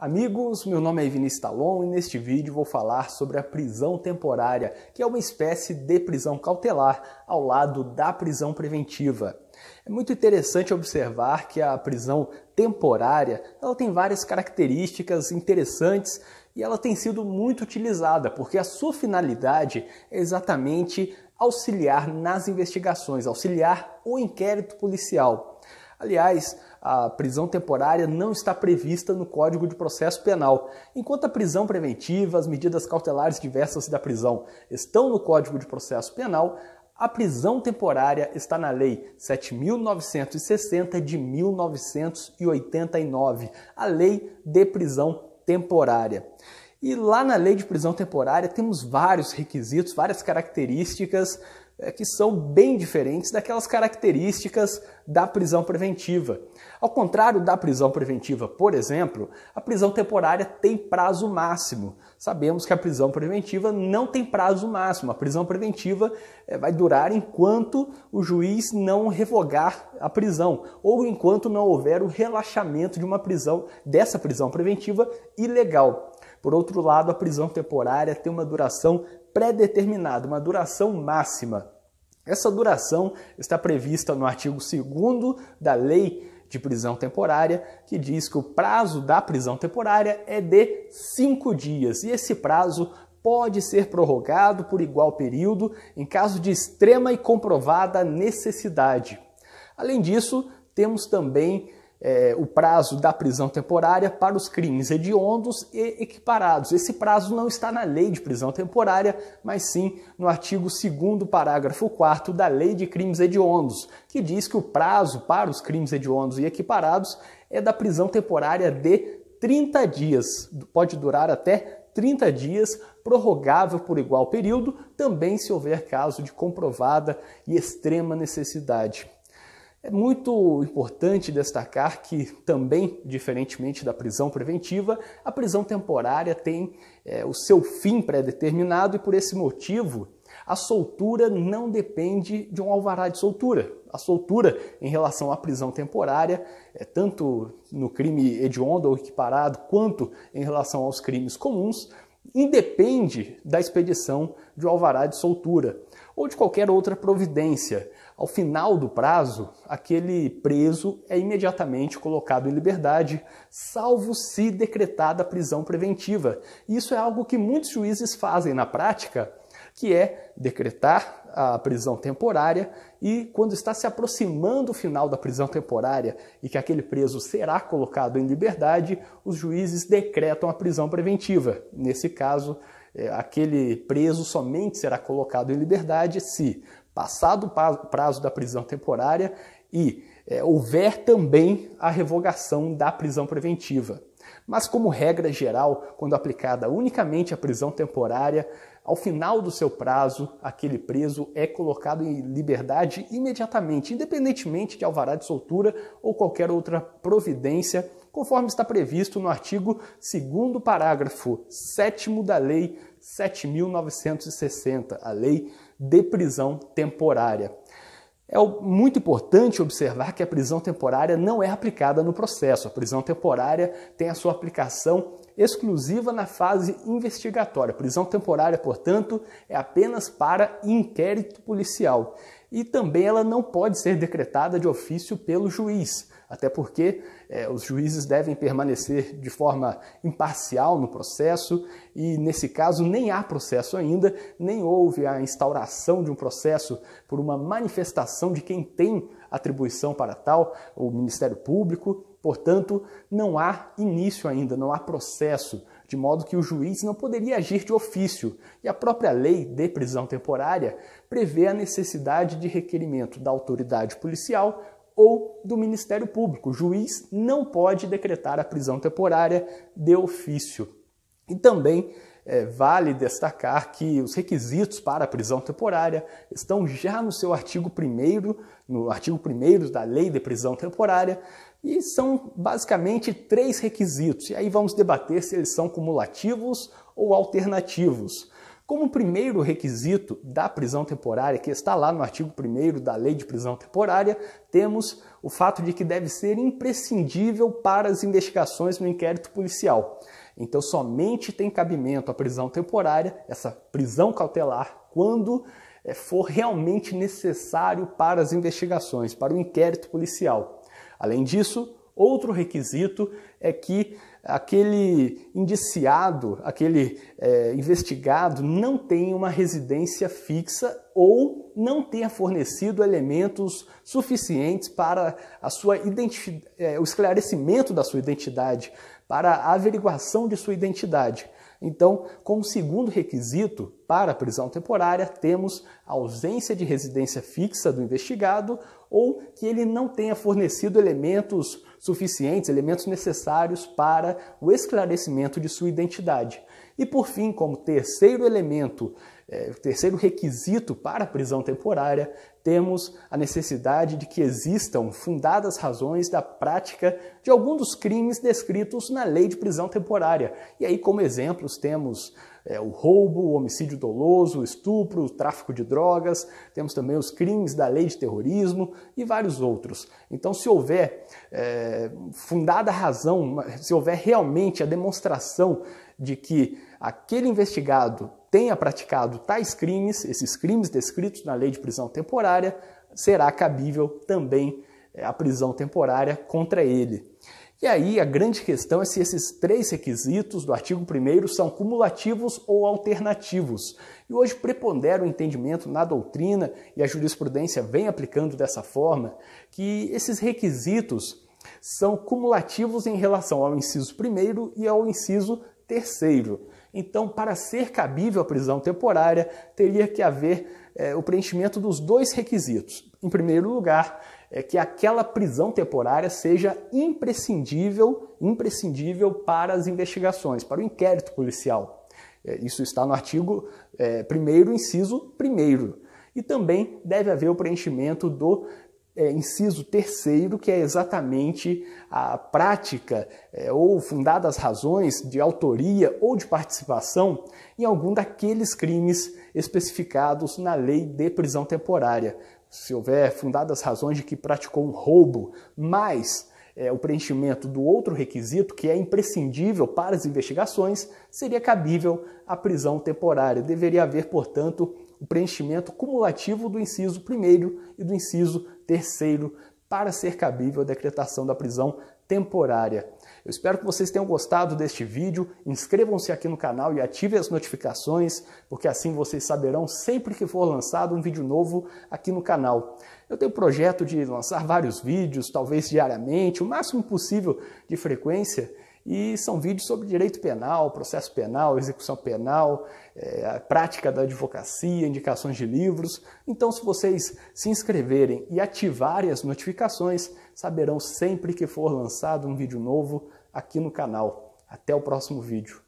Amigos, meu nome é Vinícius Talon e neste vídeo vou falar sobre a prisão temporária, que é uma espécie de prisão cautelar ao lado da prisão preventiva. É muito interessante observar que a prisão temporária ela tem várias características interessantes e ela tem sido muito utilizada, porque a sua finalidade é exatamente auxiliar nas investigações, auxiliar o inquérito policial. Aliás, a prisão temporária não está prevista no Código de Processo Penal, enquanto a prisão preventiva, as medidas cautelares diversas da prisão estão no Código de Processo Penal. A prisão temporária está na Lei 7.960 de 1989, a Lei de Prisão Temporária. E lá na Lei de Prisão Temporária temos vários requisitos, várias características que são bem diferentes daquelas características da prisão preventiva. Ao contrário da prisão preventiva, por exemplo, a prisão temporária tem prazo máximo. Sabemos que a prisão preventiva não tem prazo máximo. A prisão preventiva vai durar enquanto o juiz não revogar a prisão ou enquanto não houver o relaxamento de uma prisão, dessa prisão preventiva ilegal. Por outro lado, a prisão temporária tem uma duração pré-determinada, uma duração máxima. Essa duração está prevista no artigo 2º da Lei de Prisão Temporária, que diz que o prazo da prisão temporária é de 5 dias, e esse prazo pode ser prorrogado por igual período em caso de extrema e comprovada necessidade. Além disso, temos também o prazo da prisão temporária para os crimes hediondos e equiparados. Esse prazo não está na Lei de Prisão Temporária, mas sim no artigo 2º, parágrafo 4º da Lei de Crimes Hediondos, que diz que o prazo para os crimes hediondos e equiparados é da prisão temporária de 30 dias. Pode durar até 30 dias, prorrogável por igual período, também se houver caso de comprovada e extrema necessidade. É muito importante destacar que também, diferentemente da prisão preventiva, a prisão temporária tem o seu fim pré-determinado e por esse motivo a soltura não depende de um alvará de soltura. A soltura em relação à prisão temporária, tanto no crime hediondo ou equiparado quanto em relação aos crimes comuns, independe da expedição de um alvará de soltura ou de qualquer outra providência. Ao final do prazo, aquele preso é imediatamente colocado em liberdade, salvo se decretada a prisão preventiva. E isso é algo que muitos juízes fazem na prática, que é decretar a prisão temporária e, quando está se aproximando o final da prisão temporária e que aquele preso será colocado em liberdade, os juízes decretam a prisão preventiva. Nesse caso, aquele preso somente será colocado em liberdade se, passado o prazo da prisão temporária e houver também a revogação da prisão preventiva. Mas, como regra geral, quando aplicada unicamente a prisão temporária, ao final do seu prazo, aquele preso é colocado em liberdade imediatamente, independentemente de alvará de soltura ou qualquer outra providência, conforme está previsto no artigo 2º, parágrafo 7º da Lei 7.960, a Lei de Prisão Temporária. É muito importante observar que a prisão temporária não é aplicada no processo. A prisão temporária tem a sua aplicação exclusiva na fase investigatória. A prisão temporária, portanto, é apenas para inquérito policial. E também ela não pode ser decretada de ofício pelo juiz, até porque os juízes devem permanecer de forma imparcial no processo e, nesse caso, nem há processo ainda, nem houve a instauração de um processo por uma manifestação de quem tem atribuição para tal, o Ministério Público. Portanto, não há início ainda, não há processo, de modo que o juiz não poderia agir de ofício. E a própria Lei de Prisão Temporária prevê a necessidade de requerimento da autoridade policial ou do Ministério Público. O juiz não pode decretar a prisão temporária de ofício. E também vale destacar que os requisitos para a prisão temporária estão já no seu artigo 1º, no artigo 1º da Lei de Prisão Temporária, e são basicamente 3 requisitos. E aí vamos debater se eles são cumulativos ou alternativos. Como primeiro requisito da prisão temporária, que está lá no artigo 1º da Lei de Prisão Temporária, temos o fato de que deve ser imprescindível para as investigações no inquérito policial. Então, somente tem cabimento a prisão temporária, essa prisão cautelar, quando for realmente necessário para as investigações, para o inquérito policial. Além disso, outro requisito é que aquele indiciado, aquele investigado não tenha uma residência fixa ou não tenha fornecido elementos suficientes para o esclarecimento da sua identidade, para a averiguação de sua identidade. Então, como segundo requisito para a prisão temporária, temos a ausência de residência fixa do investigado ou que ele não tenha fornecido elementos suficientes, elementos necessários para o esclarecimento de sua identidade. E por fim, como terceiro elemento, terceiro requisito para a prisão temporária, temos a necessidade de que existam fundadas razões da prática de algum dos crimes descritos na Lei de Prisão Temporária. E aí, como exemplos, temos o roubo, o homicídio doloso, o estupro, o tráfico de drogas, temos também os crimes da Lei de Terrorismo e vários outros. Então, se houver fundada razão, se houver realmente a demonstração de que aquele investigado tenha praticado tais crimes, esses crimes descritos na Lei de Prisão Temporária, será cabível também a prisão temporária contra ele. E aí a grande questão é se esses três requisitos do artigo 1º são cumulativos ou alternativos. E hoje prepondera o entendimento na doutrina, e a jurisprudência vem aplicando dessa forma, que esses requisitos são cumulativos em relação ao inciso 1º e ao inciso 3º. Então, para ser cabível a prisão temporária, teria que haver o preenchimento dos dois requisitos. Em primeiro lugar, que aquela prisão temporária seja imprescindível para as investigações, para o inquérito policial. Isso está no artigo 1º, inciso 1º. E também deve haver o preenchimento do inciso 3º, que é exatamente a prática ou fundadas razões de autoria ou de participação em algum daqueles crimes especificados na Lei de Prisão Temporária. Se houver fundadas razões de que praticou um roubo, mas o preenchimento do outro requisito, que é imprescindível para as investigações, seria cabível a prisão temporária. Deveria haver, portanto, o preenchimento cumulativo do inciso 1º e do inciso 3º para ser cabível a decretação da prisão temporária. Eu espero que vocês tenham gostado deste vídeo. Inscrevam-se aqui no canal e ativem as notificações, porque assim vocês saberão sempre que for lançado um vídeo novo aqui no canal. Eu tenho o projeto de lançar vários vídeos, talvez diariamente, o máximo possível de frequência, e são vídeos sobre direito penal, processo penal, execução penal, a prática da advocacia, indicações de livros. Então, se vocês se inscreverem e ativarem as notificações, saberão sempre que for lançado um vídeo novo aqui no canal. Até o próximo vídeo.